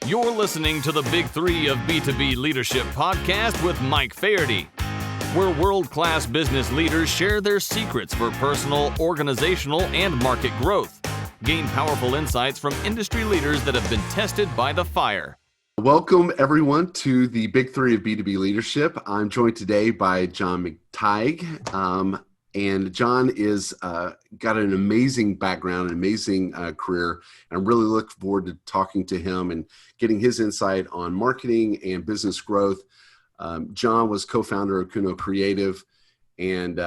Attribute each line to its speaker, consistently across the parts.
Speaker 1: You're listening to the Big Three of B2B Leadership podcast with Mike Faherty, where world-class business leaders share their secrets for personal, organizational, and market growth. Gain powerful insights from industry leaders that have been tested by the fire.
Speaker 2: Welcome, everyone, to the Big Three of B2B Leadership. I'm joined today by John McTigue. And John is got an amazing background, an amazing career. And I'm really looking forward to talking to him and getting his insight on marketing and business growth. John was co-founder of Kuno Creative and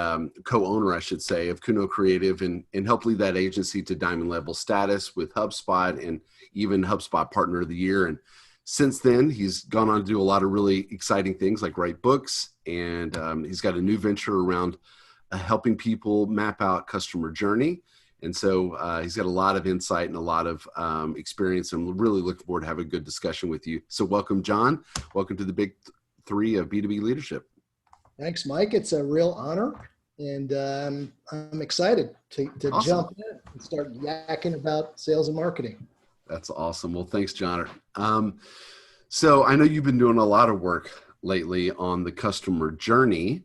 Speaker 2: co-owner, I should say, of Kuno Creative and helped lead that agency to diamond level status with HubSpot and even HubSpot Partner of the Year. And since then, he's gone on to do a lot of really exciting things like write books. And he's got a new venture around helping people map out customer journey. And so he's got a lot of insight and a lot of experience, and we're really looking forward to have a good discussion with you. So welcome, John. Welcome to the Big Three of B2B Leadership.
Speaker 3: Thanks, Mike. It's a real honor, and I'm excited to
Speaker 2: Awesome.
Speaker 3: Jump in and start yakking about sales and marketing.
Speaker 2: That's awesome. Well, thanks, John. So I know you've been doing a lot of work lately on the customer journey.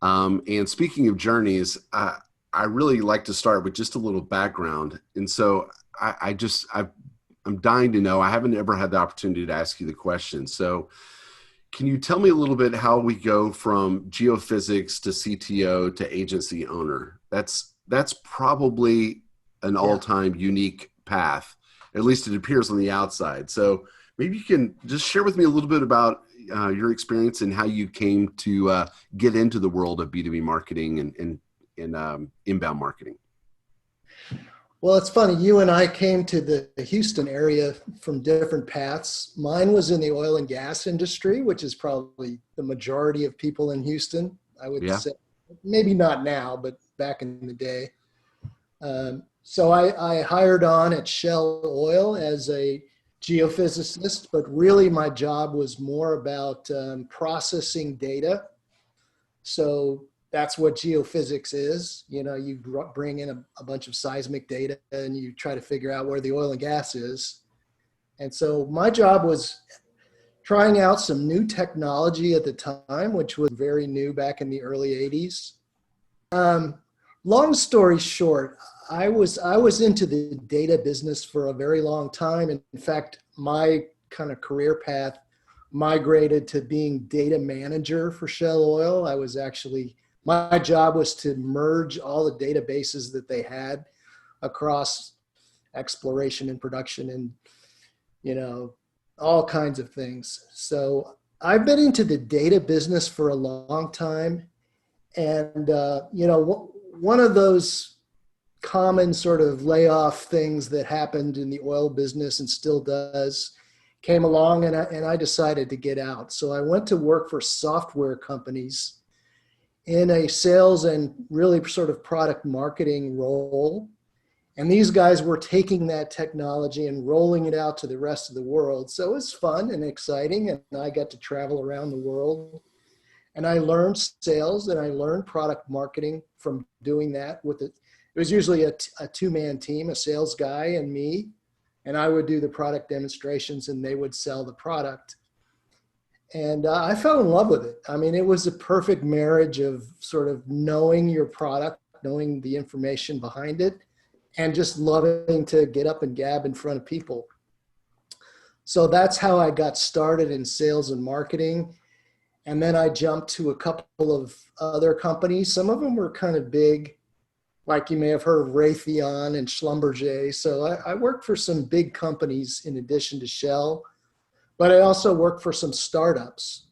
Speaker 2: And speaking of journeys, I really like to start with just a little background. And so I'm dying to know, I haven't ever had the opportunity to ask you the question. So can you tell me a little bit how we go from geophysics to CTO to agency owner? That's probably an all-time unique path. At least it appears on the outside. So maybe you can just share with me a little bit about your experience and how you came to get into the world of B2B marketing and inbound marketing.
Speaker 3: Well, it's funny. You and I came to the Houston area from different paths. Mine was in the oil and gas industry, which is probably the majority of people in Houston, I would say. Maybe not now, but back in the day. So I hired on at Shell Oil as a geophysicist, but really my job was more about processing data. So that's what geophysics is. You know, you bring in a bunch of seismic data and you try to figure out where the oil and gas is. And so my job was trying out some new technology at the time, which was very new back in the early 80s. Long story short, I was into the data business for a very long time. And in fact, my kind of career path migrated to being data manager for Shell Oil. My job was to merge all the databases that they had across exploration and production and, you know, all kinds of things. So I've been into the data business for a long time. And, you know, one of those common sort of layoff things that happened in the oil business and still does came along, and I decided to get out. So I went to work for software companies in a sales and really sort of product marketing role. And these guys were taking that technology and rolling it out to the rest of the world. So it was fun and exciting, and I got to travel around the world. And I learned sales and I learned product marketing from doing that with it. It was usually a two-man team, a sales guy and me, and I would do the product demonstrations and they would sell the product. And I fell in love with it. I mean, it was a perfect marriage of sort of knowing your product, knowing the information behind it, and just loving to get up and gab in front of people. So that's how I got started in sales and marketing. And then I jumped to a couple of other companies. Some of them were kind of big, like you may have heard of Raytheon and Schlumberger. So I worked for some big companies in addition to Shell, but I also worked for some startups.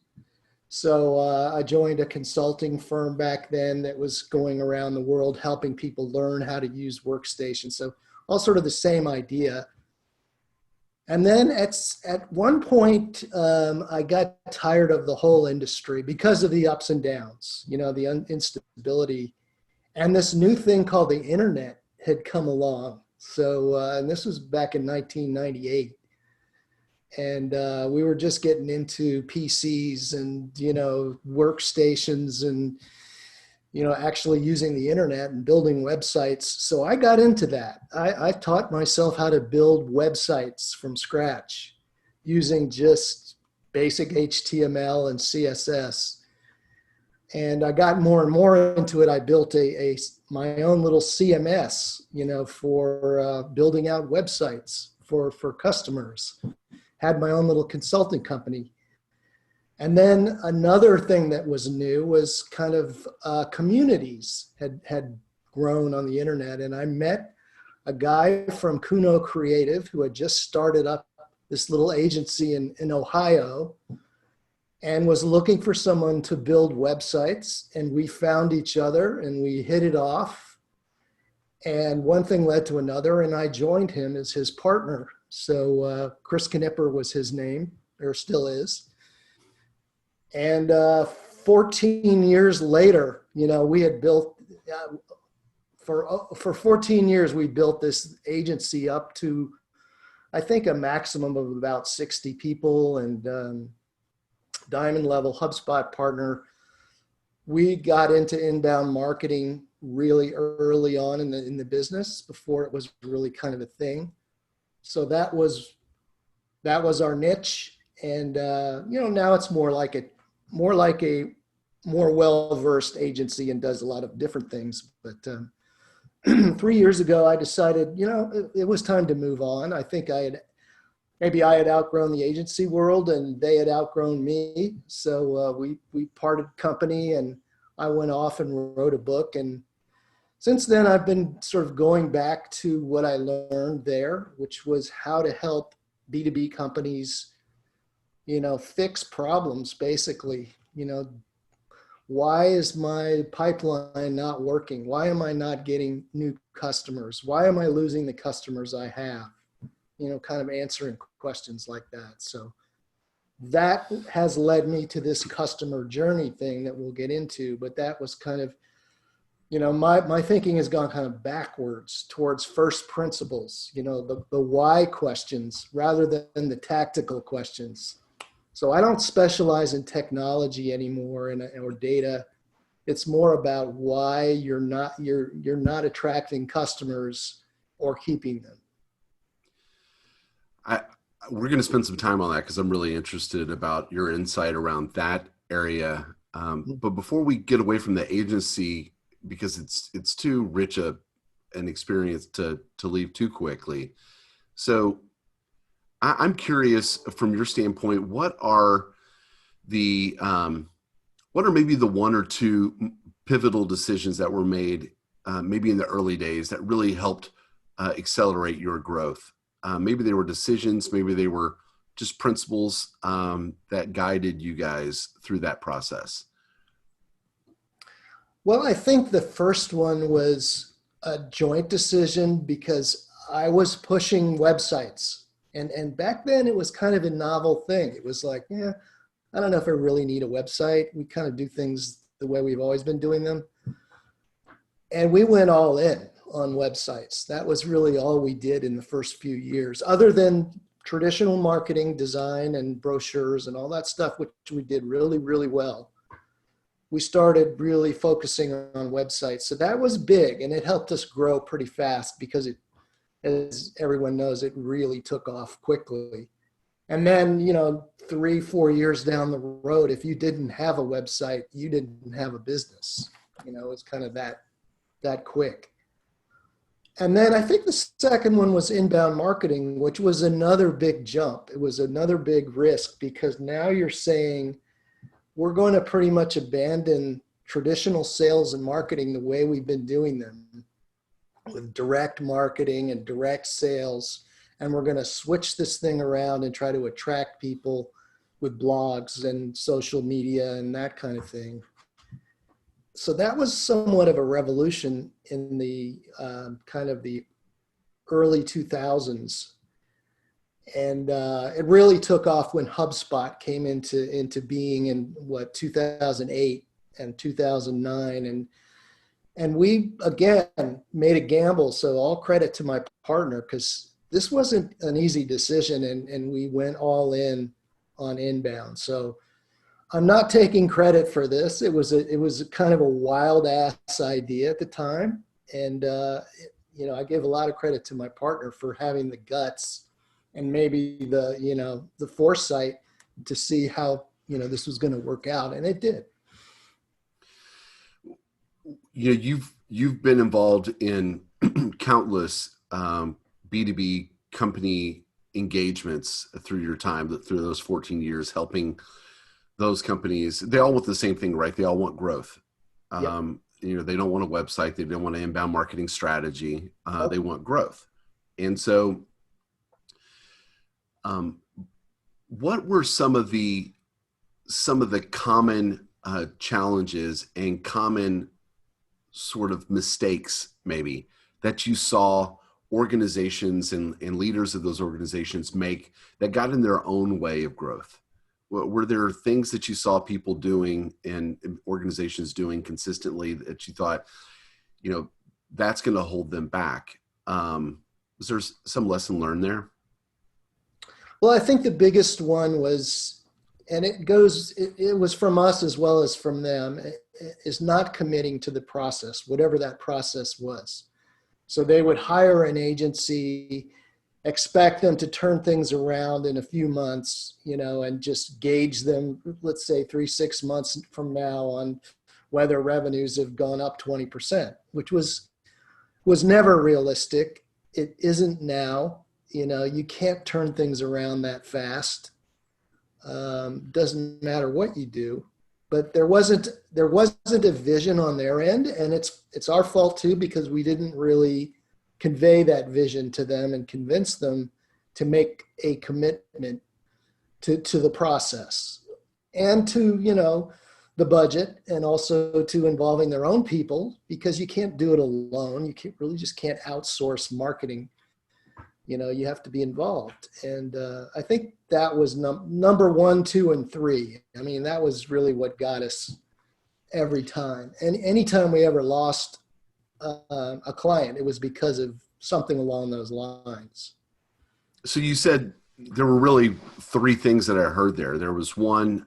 Speaker 3: So I joined a consulting firm back then that was going around the world helping people learn how to use workstations. So all sort of the same idea. And then at one point, I got tired of the whole industry because of the ups and downs, you know, the instability. And this new thing called the internet had come along. So, and this was back in 1998. And we were just getting into PCs and, you know, workstations and, you know, actually using the internet and building websites. So I got into that. I taught myself how to build websites from scratch. using just basic HTML and CSS. And I got more and more into it. I built my own little CMS, for building out websites for customers. Had my own little consulting company. And then another thing that was new was kind of communities had grown on the internet. And I met a guy from Kuno Creative who had just started up this little agency in Ohio and was looking for someone to build websites. And we found each other and we hit it off. And one thing led to another, and I joined him as his partner. So Chris Knipper was his name, or still is. And 14 years later, we had built, for 14 years, we built this agency up to, I think, a maximum of about 60 people, and diamond level HubSpot partner. We got into inbound marketing really early on in the business, before it was really kind of a thing. So that was our niche. And now it's more like a more well-versed agency and does a lot of different things. But 3 years ago, I decided, it was time to move on. I think I had outgrown the agency world and they had outgrown me. So we parted company, and I went off and wrote a book. And since then, I've been sort of going back to what I learned there, which was how to help B2B companies, fix problems, basically. Why is my pipeline not working? Why am I not getting new customers? Why am I losing the customers I have? Kind of answering questions like that. So that has led me to this customer journey thing that we'll get into, but that was kind of, my thinking has gone kind of backwards towards first principles, the why questions rather than the tactical questions. So I don't specialize in technology anymore or data. It's more about why you're not attracting customers or keeping them.
Speaker 2: We're going to spend some time on that because I'm really interested about your insight around that area. But before we get away from the agency, because it's too rich an experience to leave too quickly. So I'm curious, from your standpoint, what are maybe the one or two pivotal decisions that were made maybe in the early days that really helped accelerate your growth? Maybe they were decisions, maybe they were just principles that guided you guys through that process.
Speaker 3: Well, I think the first one was a joint decision because I was pushing websites. And back then it was kind of a novel thing. It was like, I don't know if I really need a website. We kind of do things the way we've always been doing them. And we went all in on websites. That was really all we did in the first few years, other than traditional marketing, design, and brochures and all that stuff, which we did really, really well. We started really focusing on websites. So that was big, and it helped us grow pretty fast because it, as everyone knows, it really took off quickly. And then, 3-4 years down the road, if you didn't have a website, you didn't have a business. It's kind of that quick. And then I think the second one was inbound marketing, which was another big jump. It was another big risk because now you're saying we're going to pretty much abandon traditional sales and marketing the way we've been doing them, with direct marketing and direct sales. And we're going to switch this thing around and try to attract people with blogs and social media and that kind of thing. So that was somewhat of a revolution in the kind of the early 2000s. And it really took off when HubSpot came into being in 2008 and 2009. And we, again, made a gamble. So all credit to my partner, because this wasn't an easy decision, and we went all in on inbound. So I'm not taking credit for this. It was kind of a wild ass idea at the time. And, I give a lot of credit to my partner for having the guts and maybe the foresight to see how, this was going to work out. And it did.
Speaker 2: You've been involved in countless B2B company engagements through your time, through those 14 years, helping those companies. They all want the same thing, right? They all want growth.
Speaker 3: Yep.
Speaker 2: They don't want a website. They don't want an inbound marketing strategy. They want growth. And so what were some of the common challenges and common sort of mistakes maybe that you saw organizations and leaders of those organizations make that got in their own way of growth? Were there things that you saw people doing and organizations doing consistently that you thought, that's going to hold them back? Was there some lesson learned there?
Speaker 3: Well, I think the biggest one was, and it was from us as well as from them, is not committing to the process, whatever that process was. So they would hire an agency, expect them to turn things around in a few months, and just gauge them, let's say 3-6 months from now, on whether revenues have gone up 20%, which was never realistic. It isn't now. You can't turn things around that fast. Doesn't matter what you do, but there wasn't a vision on their end, and it's our fault too, because we didn't really convey that vision to them and convince them to make a commitment to the process and to the budget, and also to involving their own people, because you can't do it alone. You just can't outsource marketing. You have to be involved. And I think that was number 1, 2, and 3. I mean, that was really what got us every time. And anytime we ever lost a client, it was because of something along those lines.
Speaker 2: So you said there were really 3 things that I heard there. There was one,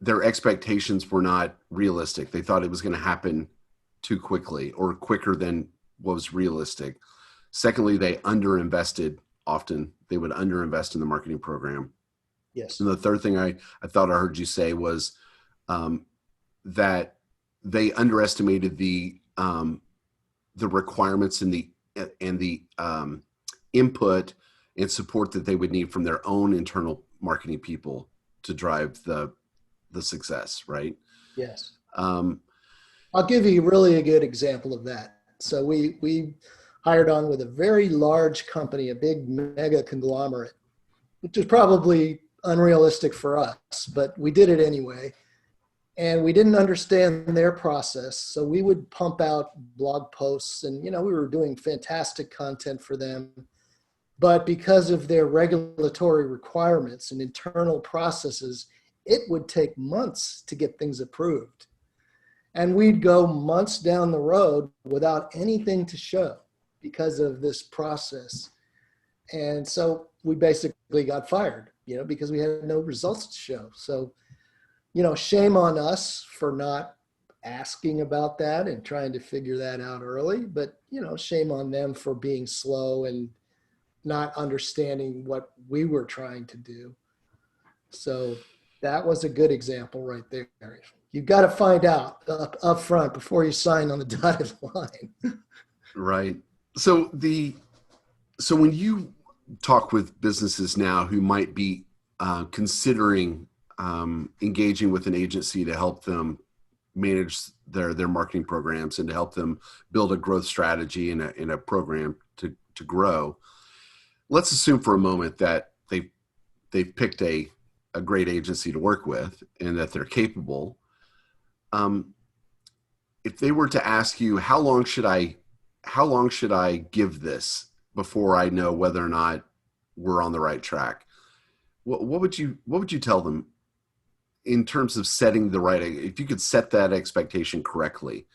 Speaker 2: their expectations were not realistic. They thought it was going to happen too quickly, or quicker than was realistic. Secondly, they underinvested. Often they would underinvest in the marketing program.
Speaker 3: Yes.
Speaker 2: And the third thing I thought I heard you say was that they underestimated the requirements and the input and support that they would need from their own internal marketing people to drive the success, right?
Speaker 3: Yes. I'll give you really a good example of that. So we hired on with a very large company, a big mega conglomerate, which is probably unrealistic for us, but we did it anyway. And we didn't understand their process. So we would pump out blog posts, and, we were doing fantastic content for them. But because of their regulatory requirements and internal processes, it would take months to get things approved. And we'd go months down the road without anything to show because of this process. And so we basically got fired, because we had no results to show. So, shame on us for not asking about that and trying to figure that out early, but, shame on them for being slow and not understanding what we were trying to do. So that was a good example right there. You've got to find out up front before you sign on the dotted line.
Speaker 2: Right. So when you talk with businesses now who might be considering engaging with an agency to help them manage their marketing programs and to help them build a growth strategy and a program to grow, let's assume for a moment that they've picked a great agency to work with and that they're capable. If they were to ask you, how long should I give this before I know whether or not we're on the right track? What would you tell them in terms of setting if you could set that expectation correctly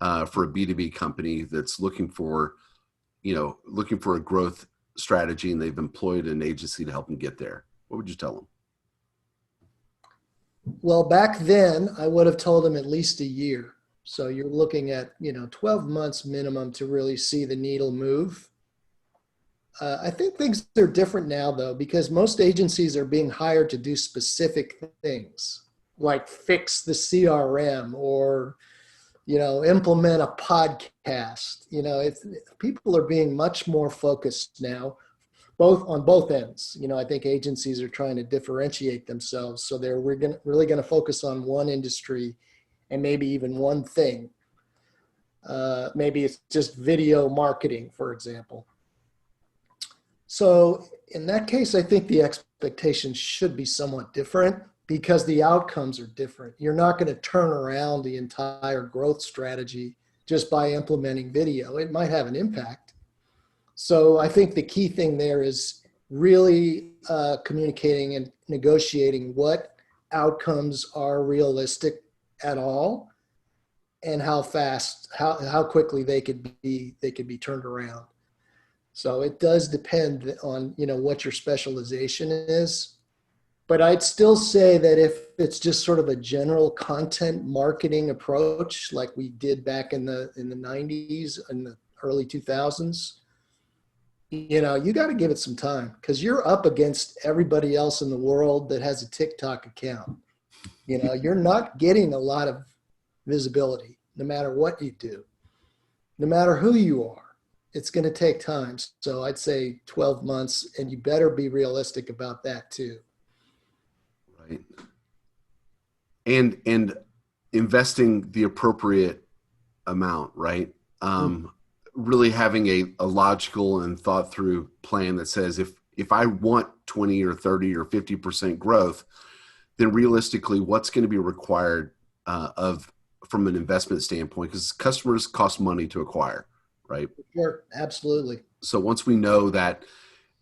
Speaker 2: for a B2B company that's looking for a growth strategy and they've employed an agency to help them get there? What would you tell them?
Speaker 3: Well, back then I would have told them at least a year. So you're looking at, 12 months minimum to really see the needle move. I think things are different now, though, because most agencies are being hired to do specific things, like fix the CRM or, implement a podcast. People are being much more focused now, both on both ends. I think agencies are trying to differentiate themselves, so we're really going to focus on one industry and maybe even one thing. Maybe it's just video marketing, for example. So in that case, I think the expectations should be somewhat different because the outcomes are different. You're not going to turn around the entire growth strategy just by implementing video. It might have an impact. So I think the key thing there is really communicating and negotiating what outcomes are realistic at all and how fast, how quickly they could be turned around. So it does depend on, what your specialization is. But I'd still say that if it's just sort of a general content marketing approach, like we did back in the 90s and the early 2000s, you got to give it some time because you're up against everybody else in the world that has a TikTok account. You're not getting a lot of visibility no matter what you do, no matter who you are. It's going to take time. So I'd say 12 months, and you better be realistic about that too.
Speaker 2: Right. And investing the appropriate amount, right? Really having a logical and thought through plan that says if I want 20 or 30 or 50% growth, then realistically, what's going to be required from an investment standpoint? Because customers cost money to acquire. Right?
Speaker 3: Sure, absolutely.
Speaker 2: So once we know that,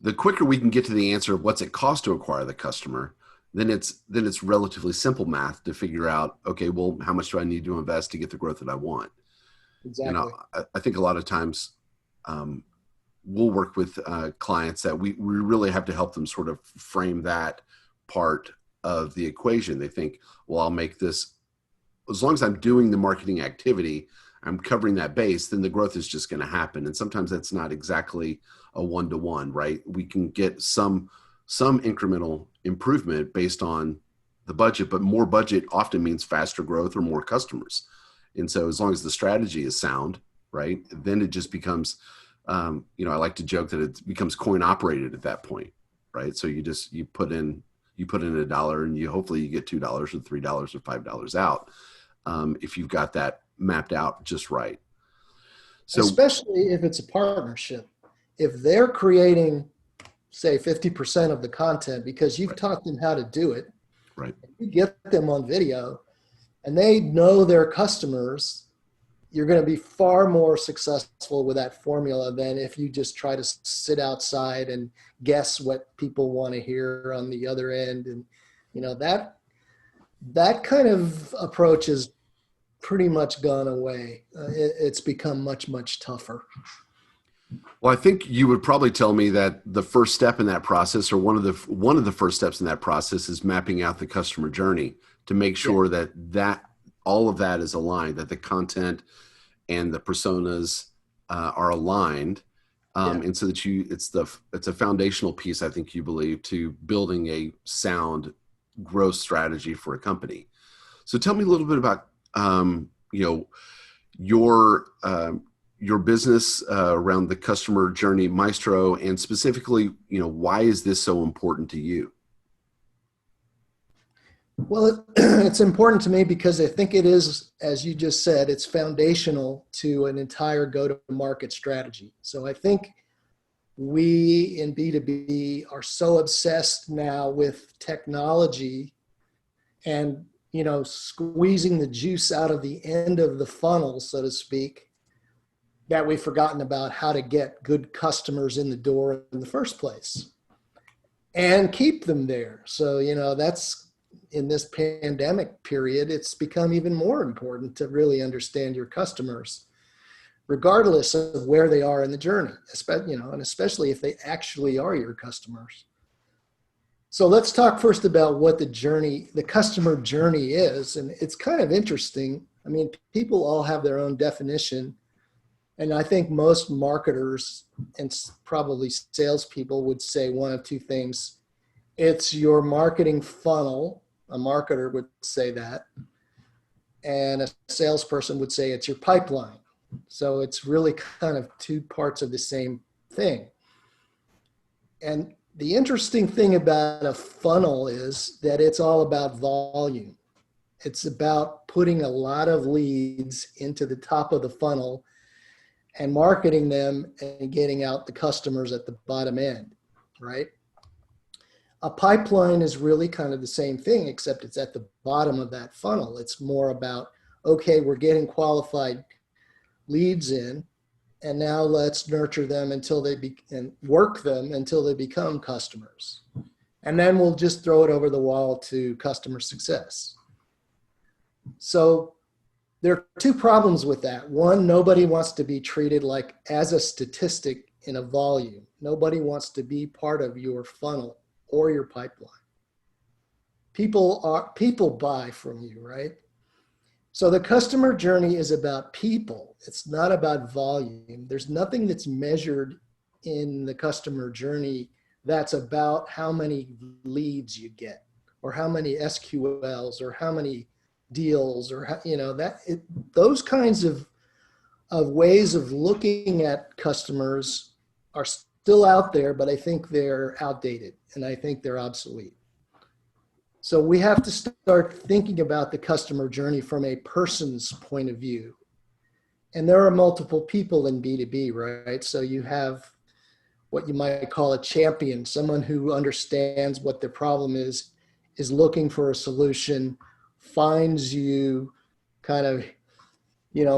Speaker 2: the quicker we can get to the answer of what's it cost to acquire the customer, then it's relatively simple math to figure out, okay, well, how much do I need to invest to get the growth that I want?
Speaker 3: Exactly.
Speaker 2: I think a lot of times we'll work with clients that we really have to help them sort of frame that part of the equation. They think, well, I'll make this, as long as I'm doing the marketing activity, I'm covering that base, then the growth is just going to happen. And sometimes that's not exactly a one-to-one, right? We can get some incremental improvement based on the budget, but more budget often means faster growth or more customers. And so as long as the strategy is sound, right, then it just becomes, I like to joke that it becomes coin operated at that point, right? So you put in $1 and hopefully you get $2 or $3 or $5 out. If you've got that mapped out just right. So
Speaker 3: especially if it's a partnership, if they're creating, say, 50% of the content because you've taught them how to do it,
Speaker 2: right?
Speaker 3: You get them on video and they know their customers, you're going to be far more successful with that formula than if you just try to sit outside and guess what people want to hear on the other end. And that kind of approach is pretty much gone away. It's become much, much tougher.
Speaker 2: Well, I think you would probably tell me that the first step in that process, or one of the first steps in that process, is mapping out the customer journey to make sure that all of that is aligned, that the content and the personas are aligned, and so that it's a foundational piece, I think you believe, to building a sound growth strategy for a company. So tell me a little bit about your business around the Customer Journey Maestro, and specifically, why is this so important to you?
Speaker 3: Well, it's important to me because I think it is, as you just said, it's foundational to an entire go-to-market strategy. So I think we in B2B are so obsessed now with technology and squeezing the juice out of the end of the funnel, so to speak, that we've forgotten about how to get good customers in the door in the first place and keep them there. So, that's in this pandemic period, it's become even more important to really understand your customers, regardless of where they are in the journey, and especially if they actually are your customers. So let's talk first about what the customer journey is. And it's kind of interesting. I mean, people all have their own definition. And I think most marketers and probably salespeople would say one of two things. It's your marketing funnel. A marketer would say that. And a salesperson would say it's your pipeline. So it's really kind of two parts of the same thing. And the interesting thing about a funnel is that it's all about volume. It's about putting a lot of leads into the top of the funnel and marketing them and getting out the customers at the bottom end, right? A pipeline is really kind of the same thing, except it's at the bottom of that funnel. It's more about, okay, we're getting qualified leads in, and now let's nurture them and work them until they become customers. And then we'll just throw it over the wall to customer success. So there are two problems with that. One, nobody wants to be treated like as a statistic in a volume. Nobody wants to be part of your funnel or your pipeline. People buy from you, right? So the customer journey is about people. It's not about volume. There's nothing that's measured in the customer journey that's about how many leads you get or how many SQLs or how many deals or those kinds of ways of looking at customers are still out there, but I think they're outdated and I think they're obsolete. So we have to start thinking about the customer journey from a person's point of view. And there are multiple people in B2B, right? So you have what you might call a champion, someone who understands what the problem is looking for a solution, finds you, kind of,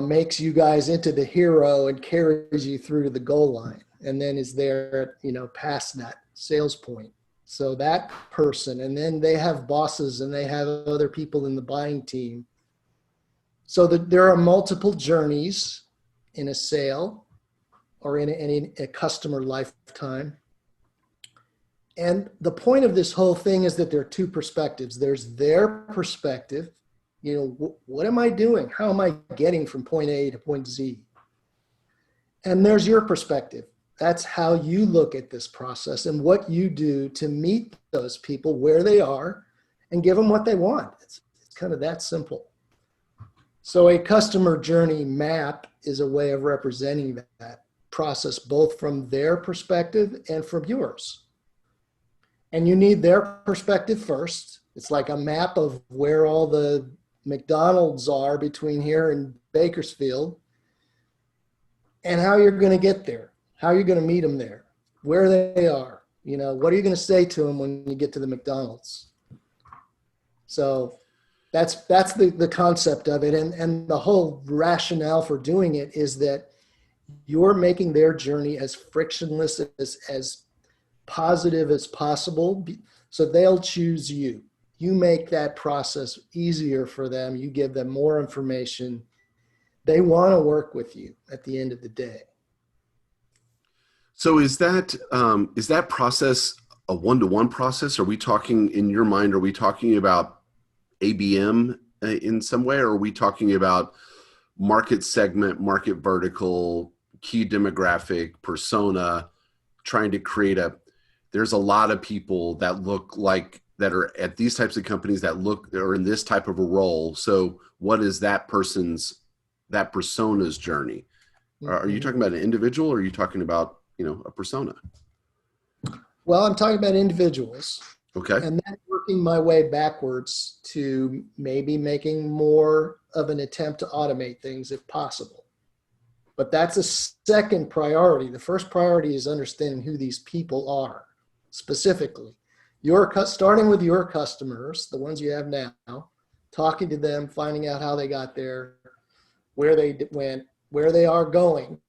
Speaker 3: makes you guys into the hero and carries you through to the goal line, and then is there, past that sales point. So that person, and then they have bosses and they have other people in the buying team. So there are multiple journeys in a sale or in a customer lifetime. And the point of this whole thing is that there are two perspectives. There's their perspective, what am I doing? How am I getting from point A to point Z? And there's your perspective. That's how you look at this process and what you do to meet those people where they are and give them what they want. It's kind of that simple. So a customer journey map is a way of representing that process, both from their perspective and from yours. And you need their perspective first. It's like a map of where all the McDonald's are between here and Bakersfield and how you're going to get there. How are you going to meet them there? Where they are? What are you going to say to them when you get to the McDonald's? So that's the concept of it. And the whole rationale for doing it is that you're making their journey as frictionless, as positive as possible. So they'll choose you. You make that process easier for them. You give them more information. They want to work with you at the end of the day.
Speaker 2: So is that process a one-to-one process? Are we talking, in your mind, are we talking about ABM in some way? Or are we talking about market segment, market vertical, key demographic, persona, trying to create there's a lot of people that are at these types of companies that are in this type of a role. So what is that persona's journey? Mm-hmm. Are you talking about an individual or are you talking about a persona?
Speaker 3: Well, I'm talking about individuals.
Speaker 2: Okay.
Speaker 3: And then working my way backwards to maybe making more of an attempt to automate things if possible. But that's a second priority. The first priority is understanding who these people are specifically. Starting with your customers, the ones you have now, talking to them, finding out how they got there, where they went, where they are going,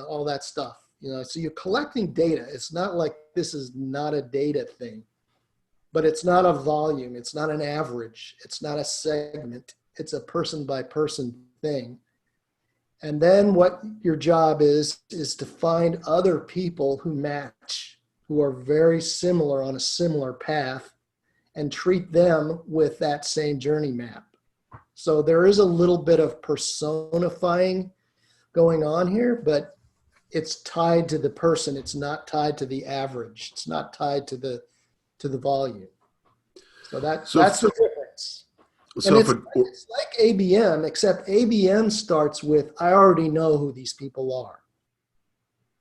Speaker 3: all that stuff. So you're collecting data. It's not like this is not a data thing, but it's not a volume. It's not an average. It's not a segment. It's a person by person thing. And then what your job is to find other people who match, who are very similar on a similar path, and treat them with that same journey map. So there is a little bit of personifying going on here, but it's tied to the person. It's not tied to the average. It's not tied to the volume. So that's the difference.
Speaker 2: So
Speaker 3: And it's like ABM, except ABM starts with, I already know who these people are.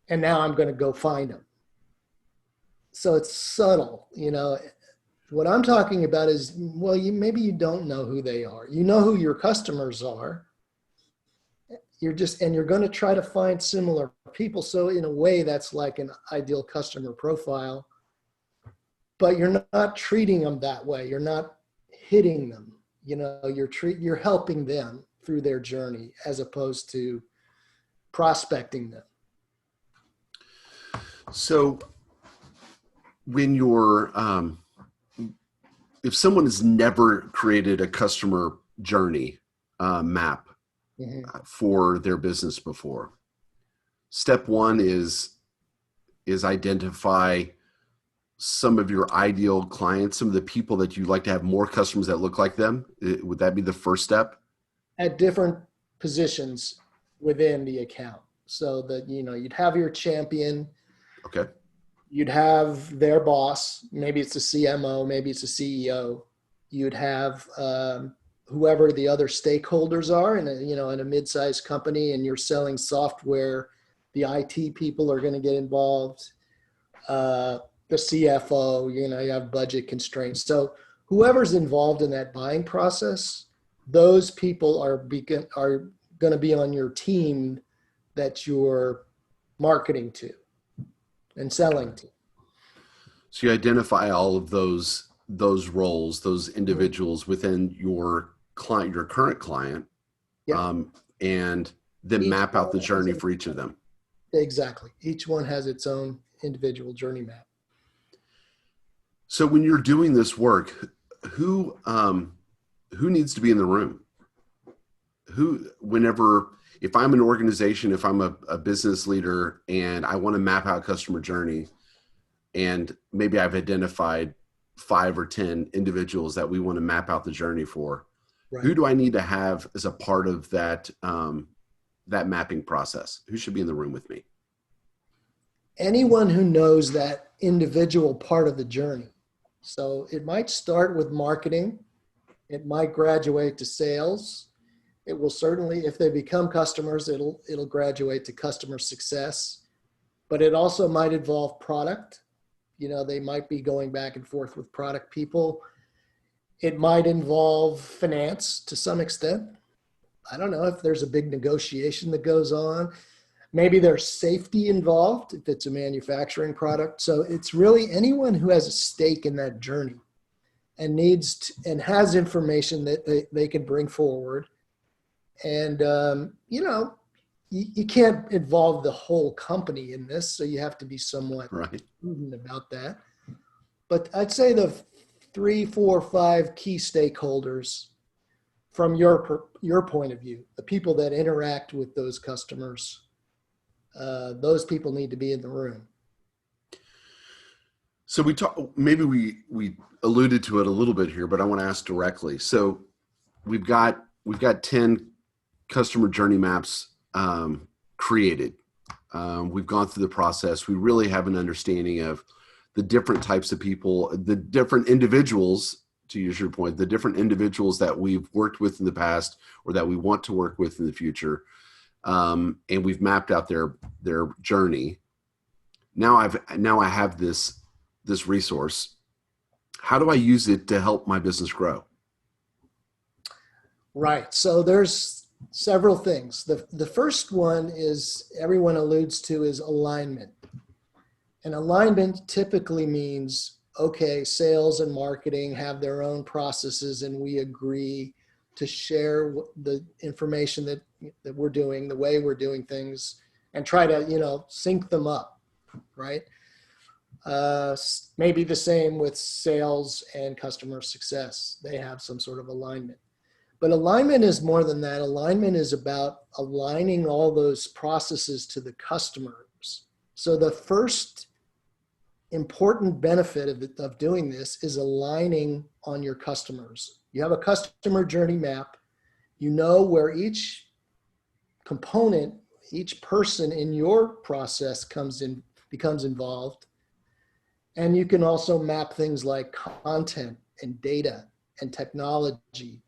Speaker 3: And now I'm going to go find them. So it's subtle, you know. What I'm talking about is, well, maybe you don't know who they are. You know who your customers are. You're going to try to find similar people. So in a way, that's like an ideal customer profile, but you're not treating them that way. You're not hitting them. You know, you're helping them through their journey as opposed to prospecting them.
Speaker 2: So when you're, if someone has never created a customer journey map for their business before, step one is identify some of your ideal clients, some of the people that you'd like to have more customers that look like them. Would that be the first step?
Speaker 3: At different positions within the account. So that, you know, you'd have your champion.
Speaker 2: Okay.
Speaker 3: You'd have their boss. Maybe it's a CMO, maybe it's a CEO. You'd have whoever the other stakeholders are in a mid-sized company, and you're selling software. The IT people are going to get involved. The CFO, you have budget constraints. So whoever's involved in that buying process, those people are going to be on your team that you're marketing to and selling to.
Speaker 2: So you identify all of those roles, those individuals within your client, your current client, and then map out the journey for each of them.
Speaker 3: Exactly. Each one has its own individual journey map.
Speaker 2: So when you're doing this work, who needs to be in the room? If I'm an organization, if I'm a business leader and I want to map out customer journey, and maybe I've identified 5 or 10 individuals that we want to map out the journey for, right, who do I need to have as a part of that mapping process? Who should be in the room with me?
Speaker 3: Anyone who knows that individual part of the journey. So it might start with marketing. It might graduate to sales. It will certainly, if they become customers, it'll graduate to customer success. But it also might involve product. They might be going back and forth with product people. It might involve finance to some extent. I don't know if there's a big negotiation that goes on. Maybe there's safety involved if it's a manufacturing product. So it's really anyone who has a stake in that journey and and has information that they can bring forward. And, you can't involve the whole company in this, so you have to be somewhat prudent about that. But I'd say the 3, 4, 5 key stakeholders from your point of view, the people that interact with those customers, those people need to be in the room.
Speaker 2: So maybe we alluded to it a little bit here, but I want to ask directly. So we've got 10 customer journey maps created. We've gone through the process. We really have an understanding of the different types of people, the different individuals, to use your point, the different individuals that we've worked with in the past or that we want to work with in the future. And we've mapped out their journey. Now I have this resource. How do I use it to help my business grow?
Speaker 3: Right. So there's several things. The first one is everyone alludes to is alignment. And alignment typically means, okay, sales and marketing have their own processes and we agree to share the information that we're doing, the way we're doing things, and try to, sync them up, right? Maybe the same with sales and customer success. They have some sort of alignment. But alignment is more than that. Alignment is about aligning all those processes to the customers. So the first important benefit of doing this is aligning on your customers. You have a customer journey map. You know where each component Each person in your process becomes involved. And you can also map things like content and data and technology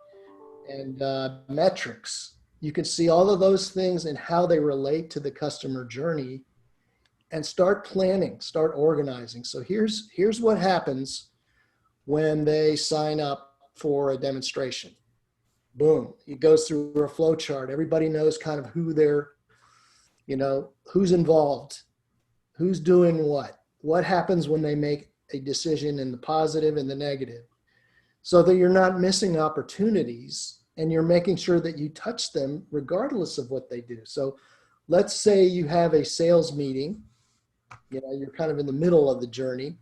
Speaker 3: and metrics. You can see all of those things and how they relate to the customer journey and start planning, start organizing. So here's what happens when they sign up for a demonstration. Boom, it goes through a flow chart. Everybody knows kind of who they're, who's involved, who's doing what happens when they make a decision in the positive and the negative, so that you're not missing opportunities and you're making sure that you touch them regardless of what they do. So let's say you have a sales meeting, you're kind of in the middle of the journey,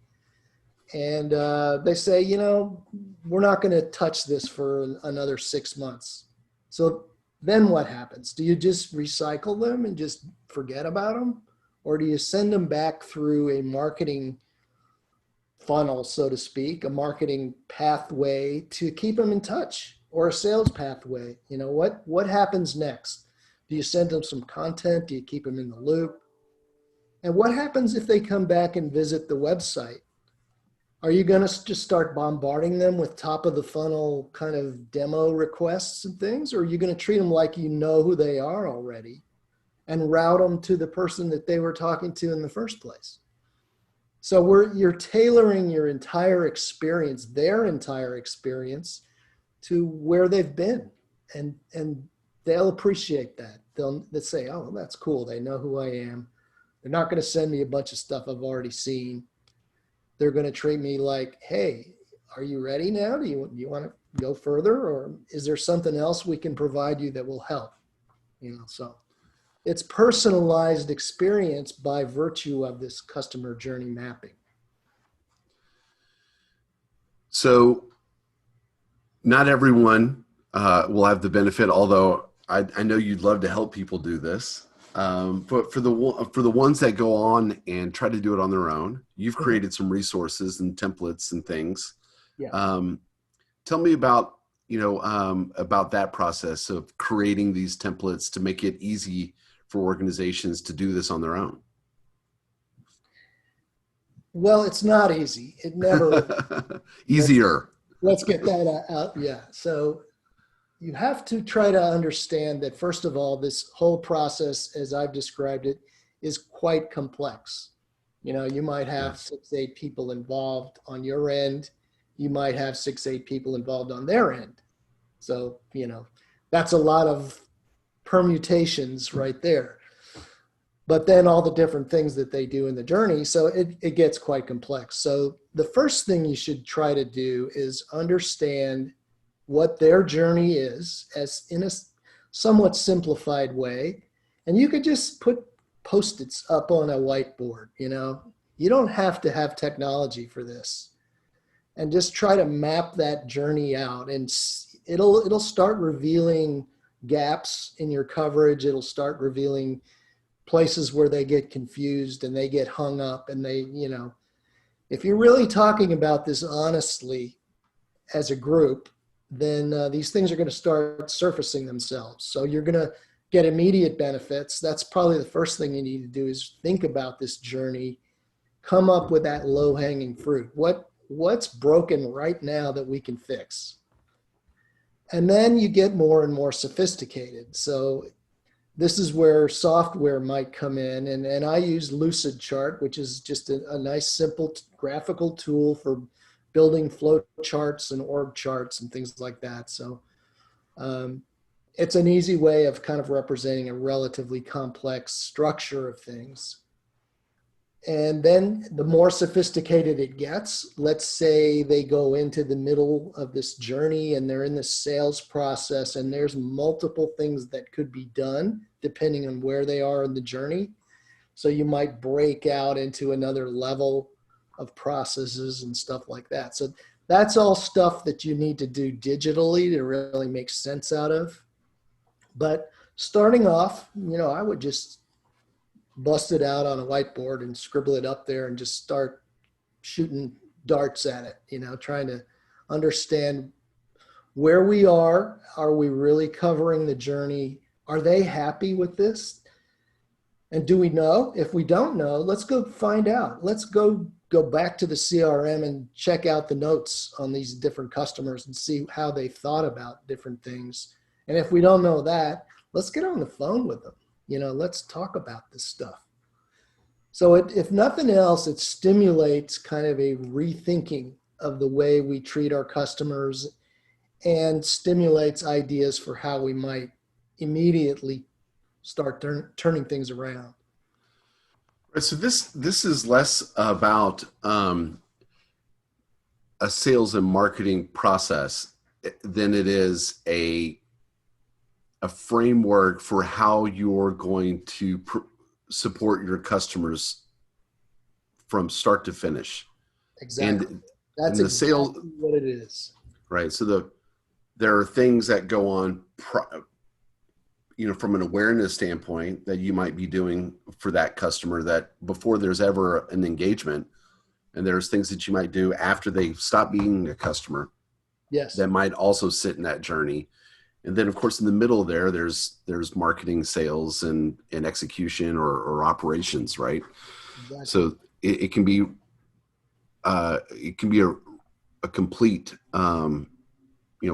Speaker 3: and they say, we're not going to touch this for another 6 months. So then what happens? Do you just recycle them and just forget about them? Or do you send them back through a marketing funnel, so to speak, a marketing pathway to keep them in touch, or a sales pathway? What happens next? Do you send them some content? Do you keep them in the loop? And what happens if they come back and visit the website? Are you going to just start bombarding them with top of the funnel kind of demo requests and things? Or are you going to treat them like you know who they are already and route them to the person that they were talking to in the first place? So you're tailoring your entire experience, their entire experience, to where they've been. And they'll appreciate that. They'll say, oh, that's cool. They know who I am. They're not going to send me a bunch of stuff I've already seen. They're going to treat me like, hey, are you ready now? Do you want to go further? Or is there something else we can provide you that will help? So it's personalized experience by virtue of this customer journey mapping.
Speaker 2: So not everyone will have the benefit, although I know you'd love to help people do this. But for the ones that go on and try to do it on their own, you've created some resources and templates and things.
Speaker 3: Yeah.
Speaker 2: Tell me about that process of creating these templates to make it easy for organizations to do this on their own.
Speaker 3: Well, it's not easy. It never
Speaker 2: easier.
Speaker 3: Let's get that out. Yeah. So you have to try to understand that, first of all, this whole process, as I've described it, is quite complex. You might have 6-8 people involved on your end. You might have 6-8 people involved on their end. So, that's a lot of permutations right there. But then all the different things that they do in the journey. So it gets quite complex. So the first thing you should try to do is understand what their journey is, as in a somewhat simplified way. And you could just put Post-its up on a whiteboard. You don't have to have technology for this. And just try to map that journey out, and it'll start revealing gaps in your coverage. It'll start revealing places where they get confused and they get hung up, and if you're really talking about this honestly as a group, then these things are going to start surfacing themselves. So you're going to get immediate benefits. That's probably the first thing you need to do, is think about this journey, come up with that low-hanging fruit. What's broken right now that we can fix? And then you get more and more sophisticated. So this is where software might come in. And I use Lucid Chart, which is just a nice, simple graphical tool for building flow charts and org charts and things like that. So it's an easy way of kind of representing a relatively complex structure of things. And then the more sophisticated it gets, let's say they go into the middle of this journey and they're in the sales process, and there's multiple things that could be done depending on where they are in the journey. So you might break out into another level of processes and stuff like that. So that's all stuff that you need to do digitally to really make sense out of. But starting off, I would just bust it out on a whiteboard and scribble it up there and just start shooting darts at it, trying to understand where we are. Are we really covering the journey? Are they happy with this? And do we know? If we don't know, let's go find out. Let's go back to the CRM and check out the notes on these different customers and see how they thought about different things. And if we don't know that, let's get on the phone with them. Let's talk about this stuff. So if nothing else, it stimulates kind of a rethinking of the way we treat our customers and stimulates ideas for how we might immediately start turning things around.
Speaker 2: Right, so this is less about a sales and marketing process than it is a framework for how you're going to support your customers from start to finish.
Speaker 3: Exactly.
Speaker 2: And
Speaker 3: that's
Speaker 2: the
Speaker 3: exactly
Speaker 2: sales,
Speaker 3: what it is.
Speaker 2: right? So there are things that go on, from an awareness standpoint that you might be doing for that customer that before there's ever an engagement, and there's things that you might do after they stop being a customer.
Speaker 3: Yes.
Speaker 2: That might also sit in that journey. And then of course in the middle there's marketing, sales, and execution or operations, right?
Speaker 3: Exactly.
Speaker 2: So it can be a complete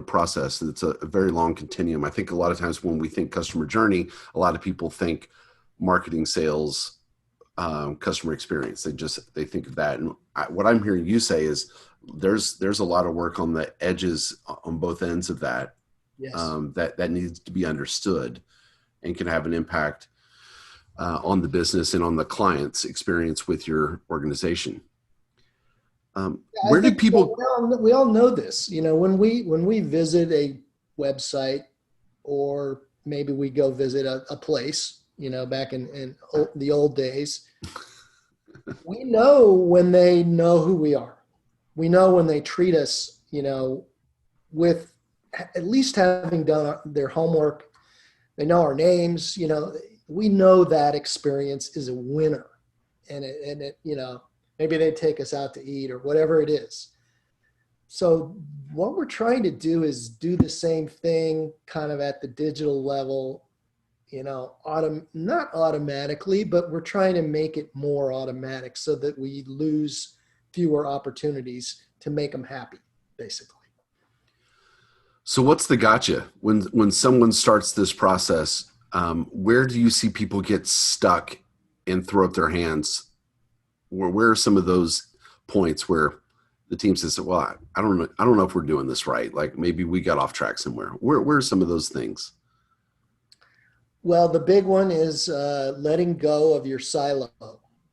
Speaker 2: process. It's a very long continuum. I think a lot of times when we think customer journey, a lot of people think marketing, sales, customer experience. They think of that. And what I'm hearing you say is there's a lot of work on the edges on both ends of that.
Speaker 3: Yes.
Speaker 2: That needs to be understood and can have an impact on the business and on the client's experience with your organization. Where do people?
Speaker 3: We all know this. When we visit a website, or maybe we go visit a place, back in the old days, we know when they know who we are. We know when they treat us, with at least having done their homework. They know our names. We know that experience is a winner, and it maybe they take us out to eat or whatever it is. So what we're trying to do is do the same thing kind of at the digital level, not automatically, but we're trying to make it more automatic so that we lose fewer opportunities to make them happy, basically.
Speaker 2: So what's the gotcha when someone starts this process? Where do you see people get stuck and throw up their hands? Where are some of those points where the team says, well, I don't know if we're doing this right. Like maybe we got off track somewhere. Where are some of those things?
Speaker 3: Well, the big one is letting go of your silo.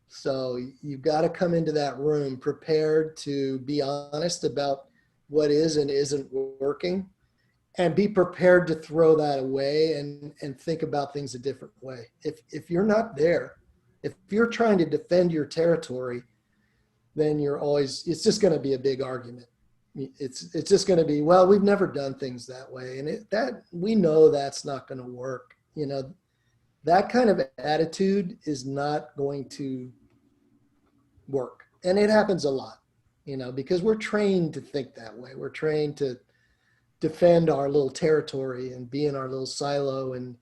Speaker 3: So you've got to come into that room prepared to be honest about what is and isn't working, and be prepared to throw that away and think about things a different way. If you're not there, if you're trying to defend your territory, then it's just going to be a big argument. It's just going to be, well, we've never done things that way. And we know that's not going to work. That kind of attitude is not going to work. And it happens a lot, because we're trained to think that way. We're trained to defend our little territory and be in our little silo and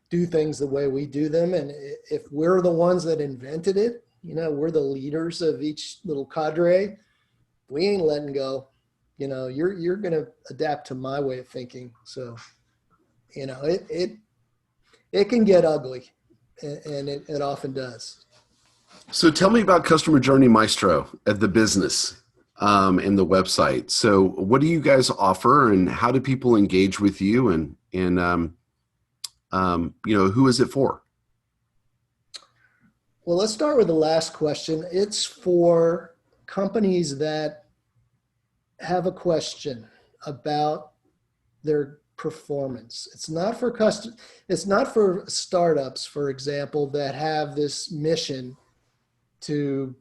Speaker 3: do things the way we do them. And if we're the ones that invented it, we're the leaders of each little cadre, we ain't letting go. You're going to adapt to my way of thinking. So, it can get ugly, and it often does.
Speaker 2: So tell me about Customer Journey Maestro at the business and the website. So what do you guys offer, and how do people engage with you, and who is it for?
Speaker 3: Well, let's start with the last question. It's for companies that have a question about their performance. It's not for startups, for example, that have this mission to,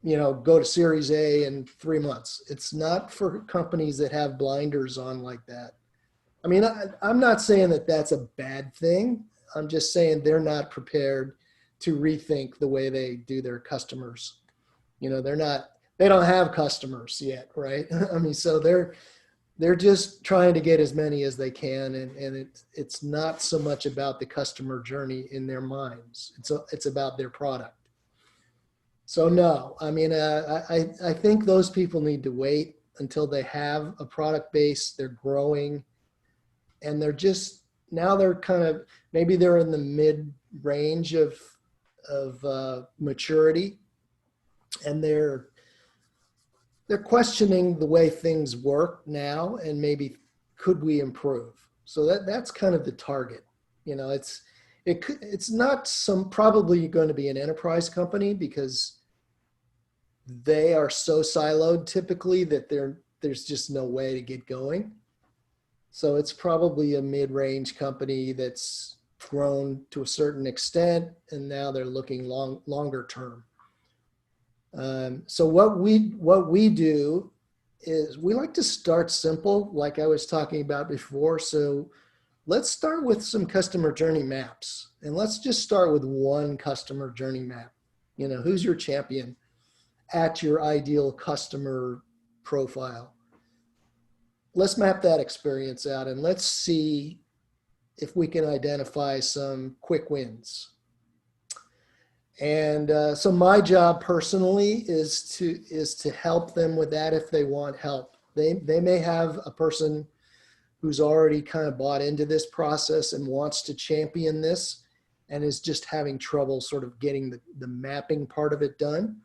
Speaker 3: go to Series A in 3 months. It's not for companies that have blinders on like that. I mean, I'm not saying that that's a bad thing. I'm just saying they're not prepared to rethink the way they do their customers. They don't have customers yet, right? I mean, so they're just trying to get as many as they can, and it's not so much about the customer journey in their minds. It's about their product. So no, I mean, I think those people need to wait until they have a product base, they're growing, and they're kind of, maybe they're in the mid range of maturity, and they're questioning the way things work now, and maybe could we improve? So that's kind of the target. It's not probably going to be an enterprise company, because they are so siloed typically that there's just no way to get going. So it's probably a mid-range company that's grown to a certain extent, and now they're looking longer term. So what we do is we like to start simple, like I was talking about before. So let's start with some customer journey maps, and let's just start with one customer journey map. Who's your champion at your ideal customer profile? Let's map that experience out, and let's see if we can identify some quick wins. And so my job personally is to help them with that if they want help. They may have a person who's already kind of bought into this process and wants to champion this, and is just having trouble sort of getting the mapping part of it done.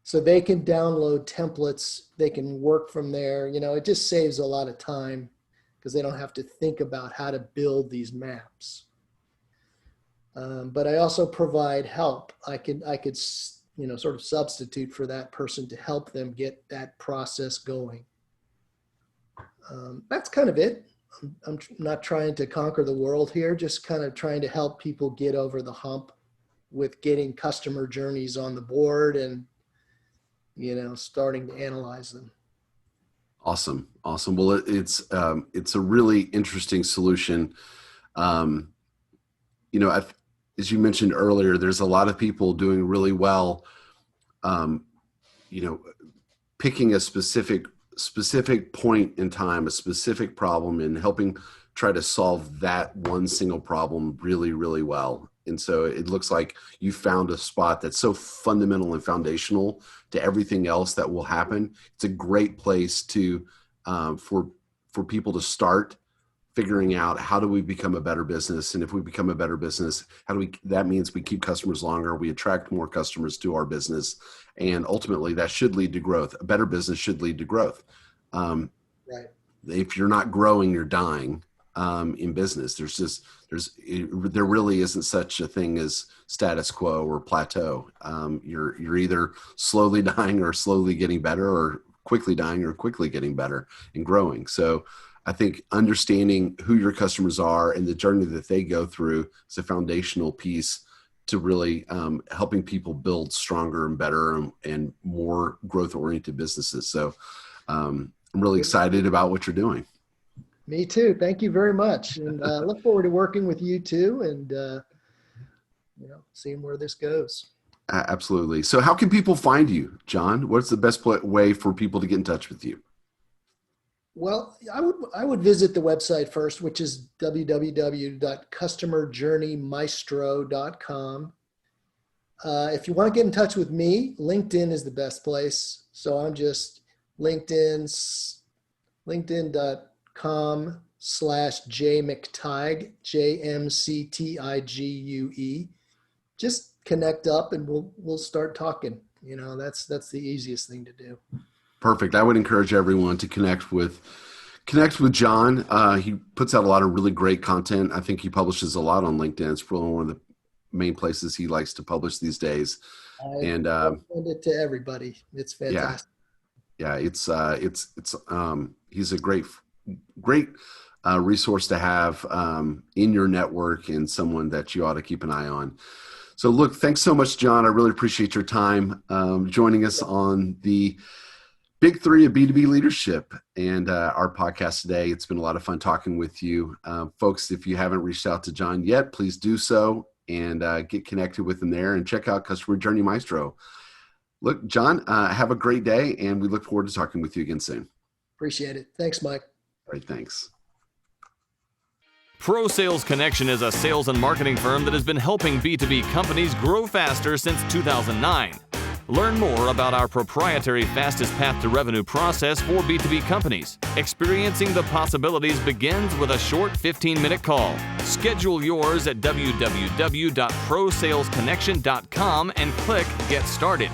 Speaker 3: So they can download templates, they can work from there. It just saves a lot of time, because they don't have to think about how to build these maps. But I also provide help. I could sort of substitute for that person to help them get that process going. That's kind of it. I'm not trying to conquer the world here, just kind of trying to help people get over the hump with getting customer journeys on the board, and starting to analyze them.
Speaker 2: Awesome. Well, it's a really interesting solution. As you mentioned earlier, there's a lot of people doing really well, picking a specific point in time, a specific problem, and helping try to solve that one single problem really, really well. And so it looks like you found a spot that's so fundamental and foundational to everything else that will happen. It's a great place to for people to start figuring out, how do we become a better business? And if we become a better business, that means we keep customers longer, we attract more customers to our business, and ultimately that should lead to growth. A better business should lead to growth.
Speaker 3: Right. If
Speaker 2: you're not growing, you're dying. In business, there really isn't such a thing as status quo or plateau. You're either slowly dying or slowly getting better, or quickly dying or quickly getting better and growing. So I think understanding who your customers are and the journey that they go through is a foundational piece to really helping people build stronger and better and more growth-oriented businesses. So I'm really excited about what you're doing.
Speaker 3: Me too. Thank you very much. And I look forward to working with you too, and seeing where this goes.
Speaker 2: Absolutely. So how can people find you, John? What's the best way for people to get in touch with you?
Speaker 3: Well, I would visit the website first, which is www.customerjourneymaestro.com. If you want to get in touch with me, LinkedIn is the best place. So I'm just linkedin.com/jmctigue, JMCTIGUE. Just connect up and we'll start talking. That's the easiest thing to do.
Speaker 2: Perfect. I would encourage everyone to connect with John. He puts out a lot of really great content. I think he publishes a lot on LinkedIn. It's probably one of the main places he likes to publish these days.
Speaker 3: I send it to everybody. It's fantastic.
Speaker 2: Yeah. He's a great resource to have in your network, and someone that you ought to keep an eye on. So look, thanks so much, John. I really appreciate your time joining us on the Big Three of B2B Leadership and our podcast today. It's been a lot of fun talking with you. Folks, if you haven't reached out to John yet, please do so and get connected with him there, and check out Customer Journey Maestro. Look, John, have a great day, and we look forward to talking with you again soon.
Speaker 3: Appreciate it. Thanks, Mike.
Speaker 2: All right, thanks.
Speaker 1: Pro Sales Connection is a sales and marketing firm that has been helping B2B companies grow faster since 2009. Learn more about our proprietary fastest path to revenue process for B2B companies. Experiencing the possibilities begins with a short 15-minute call. Schedule yours at www.prosalesconnection.com and click Get Started.